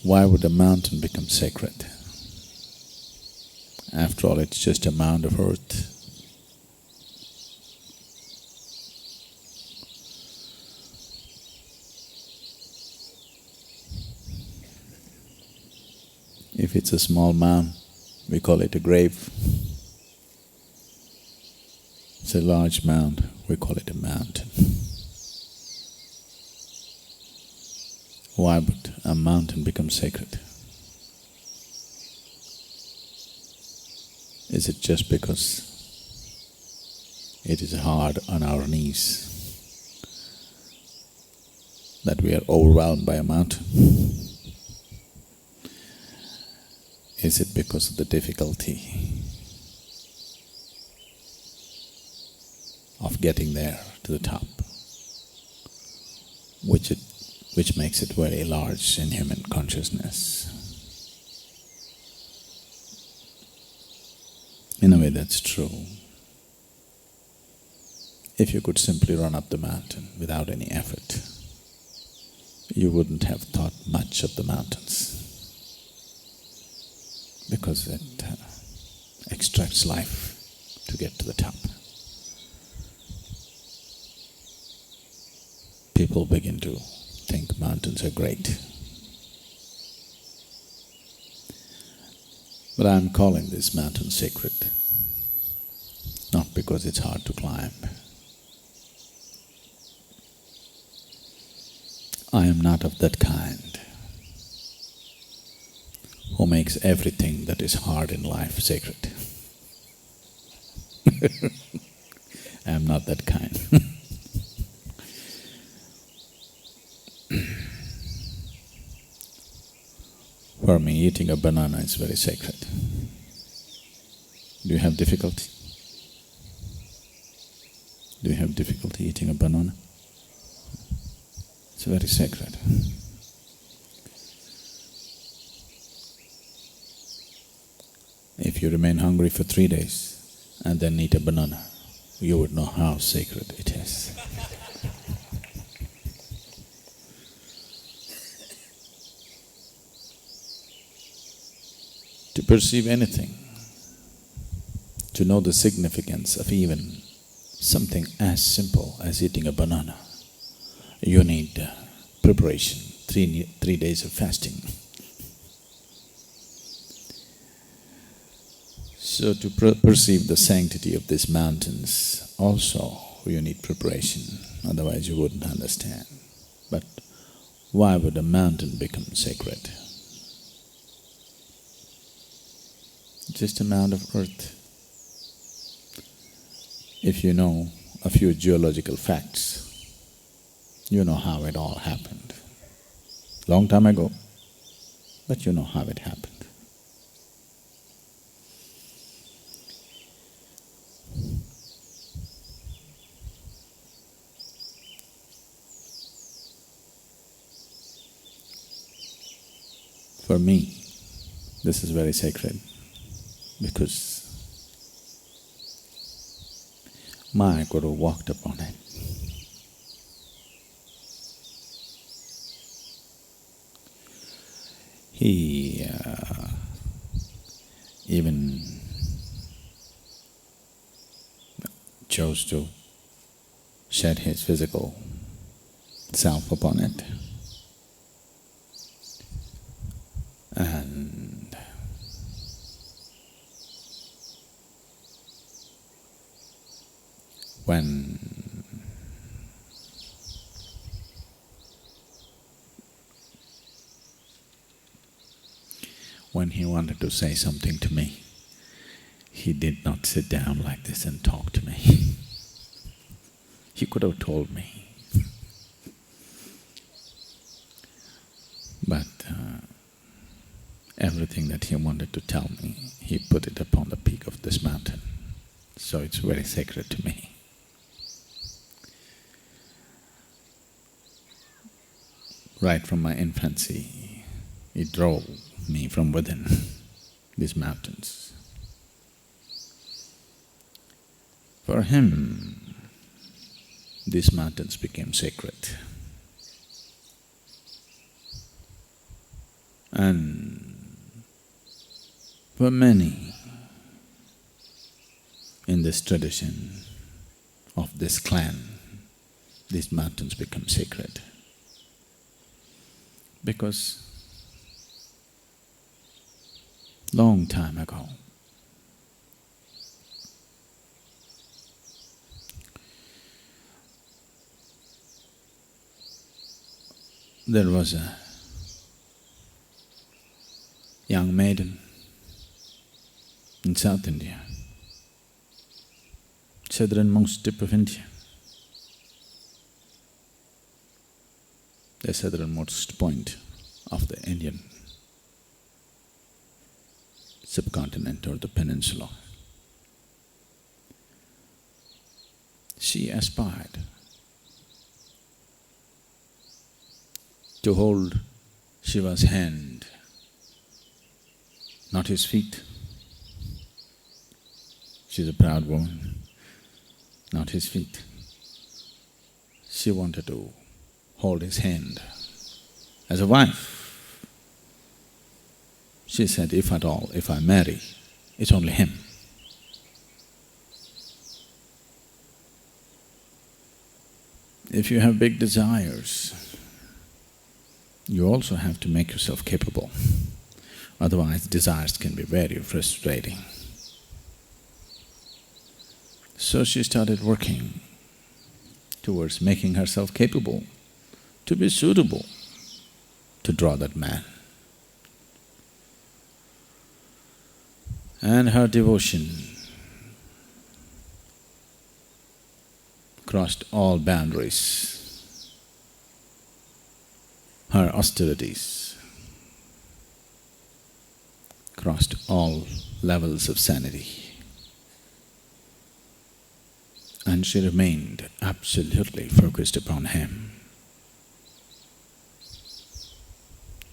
why would a mountain become sacred? After all, it's just a mound of earth. If it's a small mound, we call it a grave. It's a large mound, we call it a mountain. Why would a mountain become sacred? Is it just because it is hard on our knees that we are overwhelmed by a mountain? Is it because of the difficulty of getting there to the top, which makes it very large in human consciousness? In a way, that's true. If you could simply run up the mountain without any effort, you wouldn't have thought much of the mountains, because it extracts life to get to the top. People begin to think mountains are great. But I'm calling this mountain sacred, not because it's hard to climb. I am not of that kind who makes everything that is hard in life sacred. I am not that kind. For me, eating a banana is very sacred. Do you have difficulty? Do you have difficulty eating a banana? It's very sacred. If you remain hungry for 3 days and then eat a banana, you would know how sacred it is. To perceive anything, to know the significance of even something as simple as eating a banana, you need preparation, 3 days of fasting. So to perceive the sanctity of these mountains also you need preparation, otherwise you wouldn't understand. But why would a mountain become sacred? Just a mound of earth. If you know a few geological facts, you know how it all happened. Long time ago, but you know how it happened. For me, this is very sacred because my Guru walked upon it. He even chose to shed his physical self upon it. And when he wanted to say something to me, he did not sit down like this and talk to me. He could have told me. But everything that he wanted to tell me, he put it upon the peak of this mountain. So it's very sacred to me. Right from my infancy, he drove me from within these mountains. For him, these mountains became sacred. And for many in this tradition of this clan, these mountains become sacred. Because long time ago, there was a young maiden in South India, southernmost tip of India, the southernmost point of the Indian subcontinent or the peninsula. She aspired to hold Shiva's hand, not his feet. She's a proud woman, not his feet. She wanted to hold his hand as a wife. She said, if at all, if I marry, it's only him. If you have big desires, you also have to make yourself capable. Otherwise, desires can be very frustrating. So she started working towards making herself capable to be suitable to draw that man. And her devotion crossed all boundaries. Her austerities crossed all levels of sanity. And she remained absolutely focused upon him,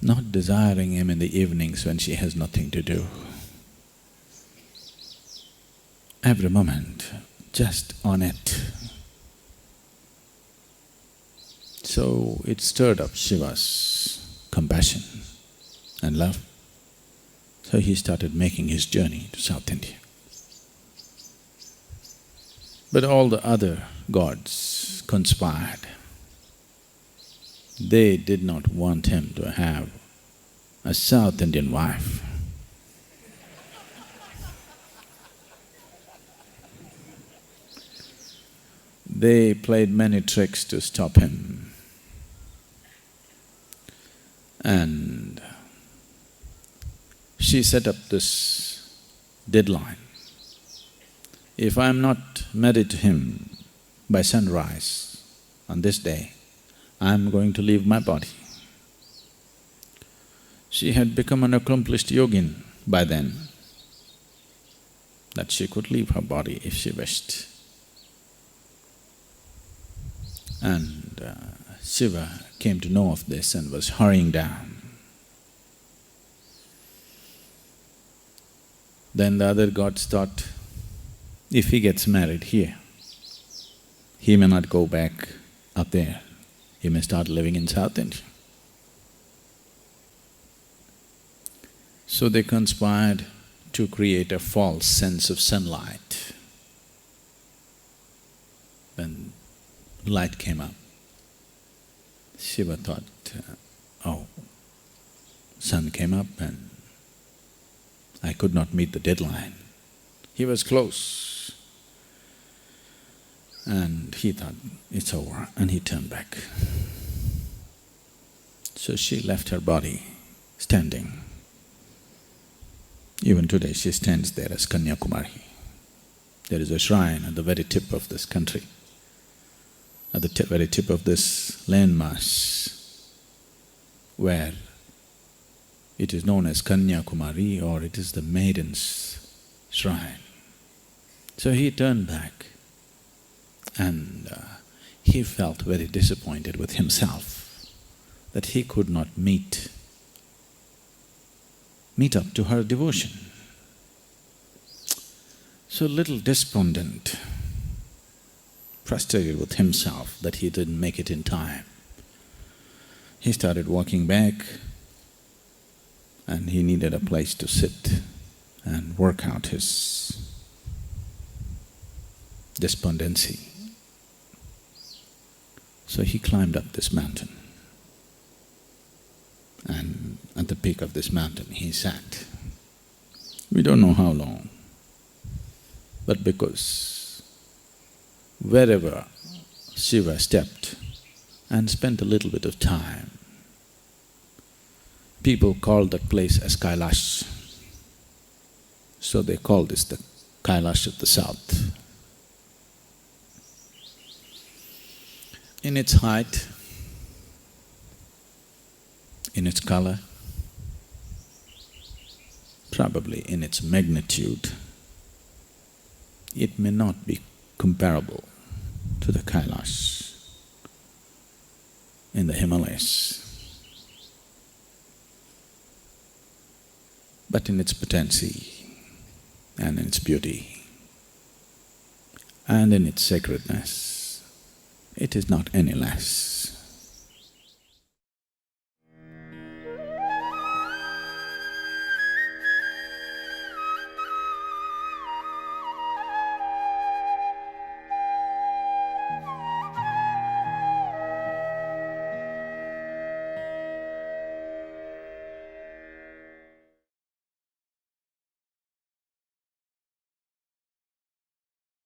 not desiring him in the evenings when she has nothing to do. Every moment, just on it. So it stirred up Shiva's compassion and love. So he started making his journey to South India. But all the other gods conspired. They did not want him to have a South Indian wife. They played many tricks to stop him. And she set up this deadline. If I'm not married to him by sunrise on this day, I'm going to leave my body. She had become an accomplished yogin by then, that she could leave her body if she wished. And Shiva came to know of this and was hurrying down. Then the other gods thought, if he gets married here, he may not go back up there, he may start living in South India. So they conspired to create a false sense of sunlight. When light came up, Shiva thought, oh, sun came up and I could not meet the deadline. He was close. And he thought, it's over, and he turned back. So she left her body standing. Even today she stands there as Kanyakumari. There is a shrine at the very tip of this country, at the very tip of this landmass, where it is known as Kanyakumari, or it is the maiden's shrine. So he turned back and he felt very disappointed with himself that he could not meet up to her devotion. So little despondent, frustrated with himself that he didn't make it in time, he started walking back and he needed a place to sit and work out his despondency. So he climbed up this mountain, and at the peak of this mountain he sat. We don't know how long, but because wherever Shiva stepped and spent a little bit of time, people called that place as Kailash. So they call this the Kailash of the south. In its height, in its color, probably in its magnitude, it may not be comparable to the Kailash in the Himalayas. But in its potency and in its beauty and in its sacredness, it is not any less.